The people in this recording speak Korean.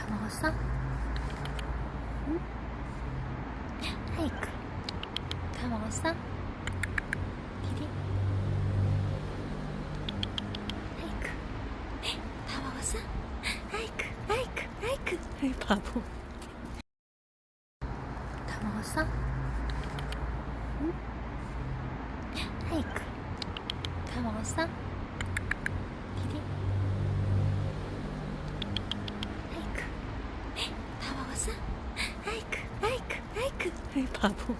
다 먹었어? 응? 아이쿠, 다 먹었어? 디디? 아이쿠, 다 먹었어? 아이쿠, 아이쿠, 아이쿠, 아이 바보. 다 먹었어? 응? 아이쿠, 다 먹었어? 디디? 아이쿠, 다 먹었어? 아이쿠, 아이쿠, 아이쿠, 아이 바보.